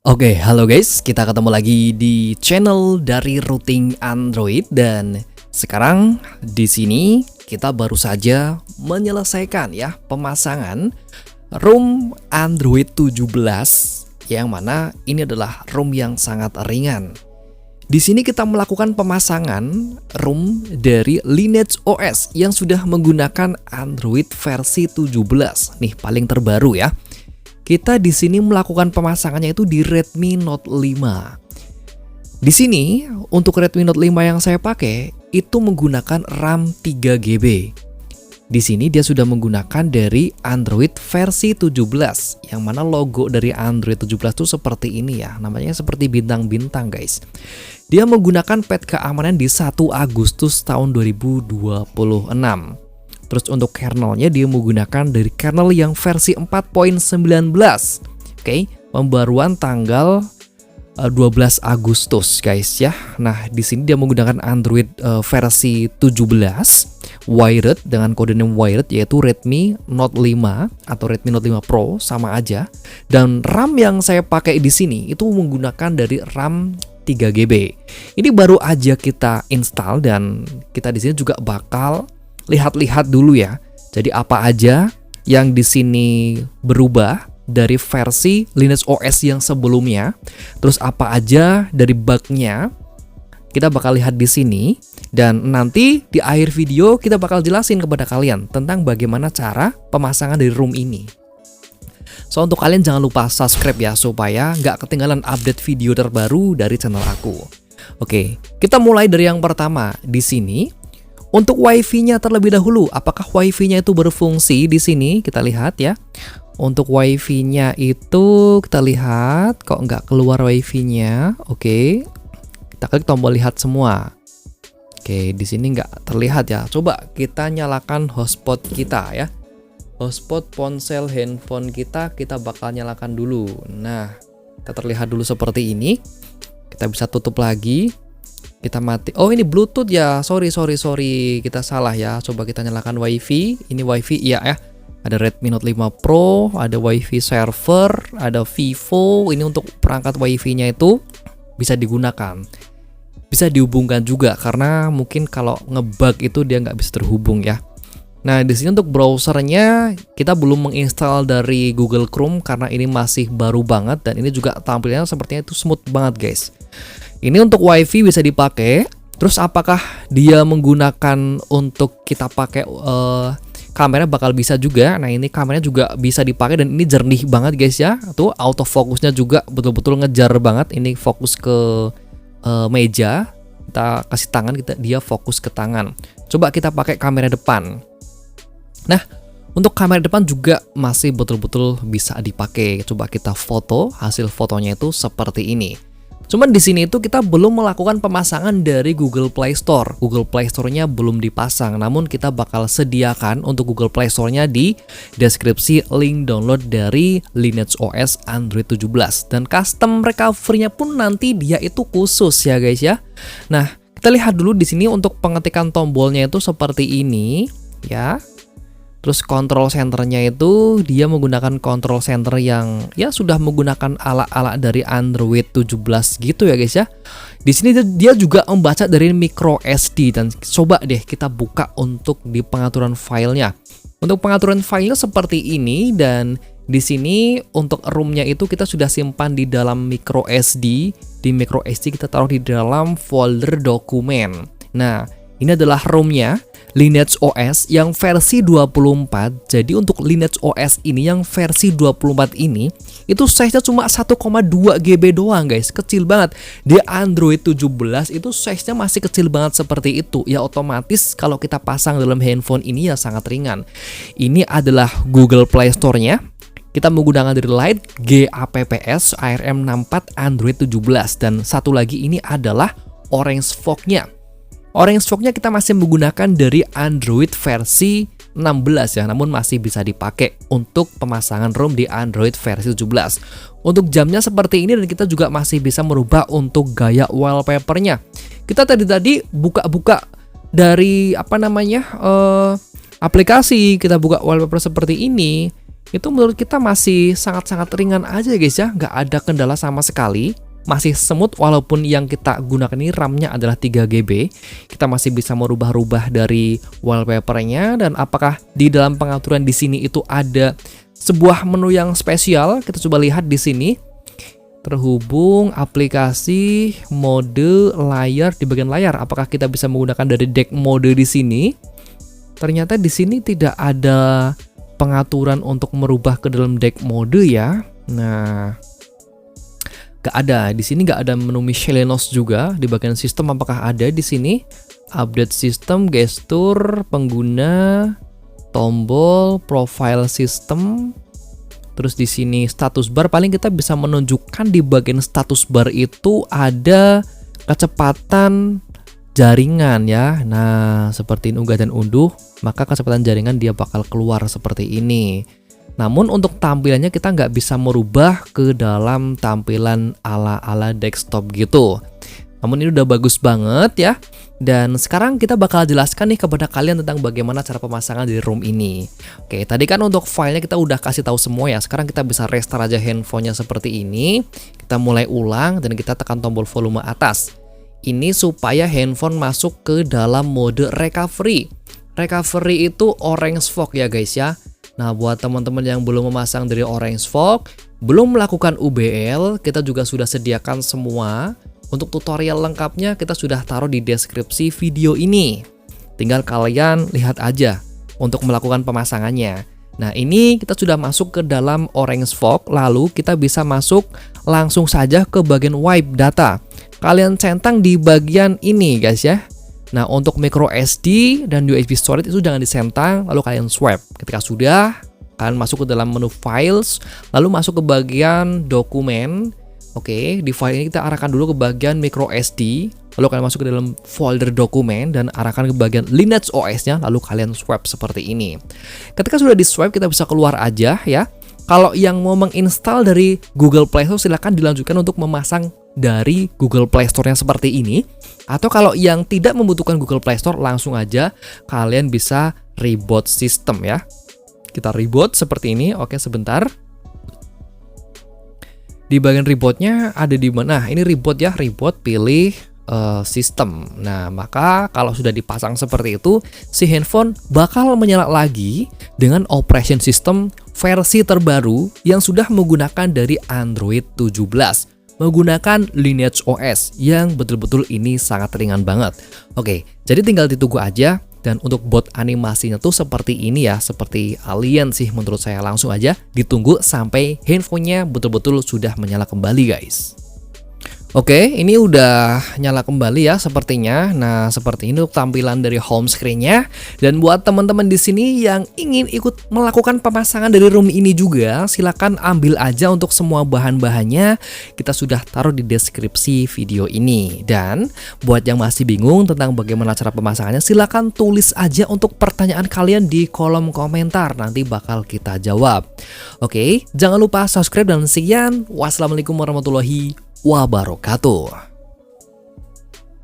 Oke, halo guys, kita ketemu lagi di channel dari Routing Android dan sekarang di sini kita baru saja menyelesaikan ya pemasangan ROM Android 17 yang mana ini adalah ROM yang sangat ringan. Di sini kita melakukan pemasangan ROM dari Lineage OS yang sudah menggunakan Android versi 17. Nih paling terbaru ya. Kita di sini melakukan pemasangannya itu di Redmi Note 5. Di sini untuk Redmi Note 5 yang saya pakai itu menggunakan RAM 3GB. Di sini dia sudah menggunakan dari Android versi 17 yang mana logo dari Android 17 itu seperti ini ya, namanya seperti bintang-bintang guys. Dia menggunakan patch keamanan di 1 Agustus tahun 2026. Terus untuk kernelnya dia menggunakan dari kernel yang versi 4.19. Oke, pembaruan tanggal 12 Agustus guys ya. Nah, di sini dia menggunakan Android versi 17 wired dengan kode name wired yaitu Redmi Note 5 atau Redmi Note 5 Pro sama aja. Dan RAM yang saya pakai di sini itu menggunakan dari RAM 3GB. Ini baru aja kita install dan kita di sini juga bakal lihat-lihat dulu ya. Jadi apa aja yang di sini berubah dari versi Lineage OS yang sebelumnya, terus apa aja dari bugnya kita bakal lihat di sini dan nanti di akhir video kita bakal jelasin kepada kalian tentang bagaimana cara pemasangan dari ROM ini. So untuk kalian jangan lupa subscribe ya supaya nggak ketinggalan update video terbaru dari channel aku. Oke, kita mulai dari yang pertama di sini. Untuk WiFi-nya terlebih dahulu, apakah WiFi-nya itu berfungsi di sini? Kita lihat ya. Untuk WiFi-nya itu kita lihat kok nggak keluar WiFi-nya. Oke, kita klik tombol lihat semua. Oke, di sini nggak terlihat ya. Coba kita nyalakan hotspot kita ya. Hotspot ponsel handphone kita bakal nyalakan dulu. Nah, kita terlihat dulu seperti ini. Kita bisa tutup lagi. Kita mati. Oh ini Bluetooth ya. Sorry. Kita salah ya. Coba kita nyalakan WiFi. Ini WiFi iya ya. Ada Redmi Note 5 Pro, ada WiFi server, ada Vivo. Ini untuk perangkat WiFi-nya itu bisa digunakan. Bisa dihubungkan juga karena mungkin kalau ngebug itu dia nggak bisa terhubung ya. Nah di sini untuk browsernya kita belum menginstal dari Google Chrome karena ini masih baru banget dan ini juga tampilannya sepertinya itu smooth banget guys. Ini untuk WiFi bisa dipakai. Terus apakah dia menggunakan untuk kita pakai kamera bakal bisa juga. Nah ini kameranya juga bisa dipakai dan ini jernih banget guys ya. Tuh autofocusnya juga betul-betul ngejar banget. Ini fokus ke meja. Kita kasih tangan, dia fokus ke tangan. Coba kita pakai kamera depan. Nah untuk kamera depan juga masih betul-betul bisa dipakai. Coba kita foto, hasil fotonya itu seperti ini. Cuman di sini itu kita belum melakukan pemasangan dari Google Play Store. Google Play Store-nya belum dipasang, namun kita bakal sediakan untuk Google Play Store-nya di deskripsi link download dari Lineage OS Android 17. Dan custom recovery-nya pun nanti dia itu khusus ya guys ya. Nah, kita lihat dulu di sini untuk pengetikan tombolnya itu seperti ini ya. Terus control centernya itu dia menggunakan control center yang ya sudah menggunakan ala-ala dari Android 17 gitu ya guys ya. Di sini dia juga membaca dari micro SD dan coba deh kita buka untuk di pengaturan filenya. Untuk pengaturan filenya seperti ini dan di sini untuk ROM-nya itu kita sudah simpan di dalam micro SD. Di micro SD kita taruh di dalam folder dokumen. Nah, ini adalah ROM-nya. Lineage OS yang versi 24. Jadi untuk Lineage OS ini yang versi 24 ini itu size-nya cuma 1,2 GB doang guys. Kecil banget. Di Android 17 itu size-nya masih kecil banget seperti itu. Ya otomatis kalau kita pasang dalam handphone ini ya sangat ringan. Ini adalah Google Play Store-nya. Kita menggunakan dari Lite GApps ARM64 Android 17 dan satu lagi ini adalah Orange Fog-nya. Orange Fog-nya kita masih menggunakan dari Android versi 16 ya, namun masih bisa dipakai untuk pemasangan ROM di Android versi 17. Untuk jamnya seperti ini dan kita juga masih bisa merubah untuk gaya wallpaper-nya. Kita tadi buka-buka dari aplikasi, kita buka wallpaper seperti ini. itu menurut kita masih sangat-sangat ringan aja guys ya, nggak ada kendala sama sekali. Masih smooth walaupun yang kita gunakan ini RAM-nya adalah 3GB. Kita masih bisa merubah-rubah dari wallpaper-nya, dan apakah di dalam pengaturan di sini itu ada sebuah menu yang spesial? Kita coba lihat di sini. Terhubung, aplikasi, mode, layar, di bagian layar. Apakah kita bisa menggunakan dari deck mode di sini? Ternyata di sini tidak ada pengaturan untuk merubah ke dalam deck mode ya. Nah, gak ada di sini, gak ada menu miscellaneous juga di bagian sistem. Apakah ada di sini? Update sistem, gestur, pengguna, tombol, profile sistem. Terus di sini status bar, paling kita bisa menunjukkan di bagian status bar itu ada kecepatan jaringan ya. Nah, seperti unggah dan unduh, maka kecepatan jaringan dia bakal keluar seperti ini. Namun untuk tampilannya kita nggak bisa merubah ke dalam tampilan ala-ala desktop gitu. Namun ini udah bagus banget ya. Dan sekarang kita bakal jelaskan nih kepada kalian tentang bagaimana cara pemasangan di ROM ini. Oke, tadi kan untuk filenya kita udah kasih tahu semua ya. Sekarang kita bisa restart aja handphonenya seperti ini. Kita mulai ulang dan kita tekan tombol volume atas. Ini supaya handphone masuk ke dalam mode recovery. Recovery itu orange fog ya guys ya. Nah, buat teman-teman yang belum memasang dari Orange Fog, belum melakukan UBL, kita juga sudah sediakan semua. Untuk tutorial lengkapnya kita sudah taruh di deskripsi video ini. Tinggal kalian lihat aja untuk melakukan pemasangannya. Nah, ini kita sudah masuk ke dalam Orange Fog, lalu kita bisa masuk langsung saja ke bagian wipe data. Kalian centang di bagian ini guys ya. Nah, untuk micro SD dan USB storage itu jangan disentang, lalu kalian swipe. Ketika sudah, kalian masuk ke dalam menu files, lalu masuk ke bagian dokumen. Oke, di file ini kita arahkan dulu ke bagian micro SD, lalu kalian masuk ke dalam folder dokumen dan arahkan ke bagian Linux OS-nya, lalu kalian swipe seperti ini. Ketika sudah di swipe, kita bisa keluar aja ya. Kalau yang mau menginstal dari Google Play Store, silahkan dilanjutkan untuk memasang dari Google Play Store-nya seperti ini. Atau kalau yang tidak membutuhkan Google Play Store, langsung aja kalian bisa reboot sistem ya. Kita reboot seperti ini. Oke, sebentar. Di bagian rebootnya ada di mana? Nah, ini reboot ya, reboot, pilih sistem. Nah, maka kalau sudah dipasang seperti itu, si handphone bakal menyala lagi dengan operation system versi terbaru yang sudah menggunakan dari Android 17. Menggunakan Lineage OS yang betul-betul ini sangat ringan banget. Oke, jadi tinggal ditunggu aja. Dan untuk bot animasinya tuh seperti ini ya, seperti alien sih menurut saya. Langsung aja ditunggu sampai handphonenya betul-betul sudah menyala kembali guys. Oke, ini udah nyala kembali ya sepertinya. Nah, seperti ini untuk tampilan dari home screen-nya. Dan buat teman-teman di sini yang ingin ikut melakukan pemasangan dari ROM ini juga, silakan ambil aja untuk semua bahan-bahannya. Kita sudah taruh di deskripsi video ini. Dan buat yang masih bingung tentang bagaimana cara pemasangannya, silakan tulis aja untuk pertanyaan kalian di kolom komentar. Nanti bakal kita jawab. Oke, jangan lupa subscribe dan sekian. Wassalamualaikum warahmatullahi wabarakatuh.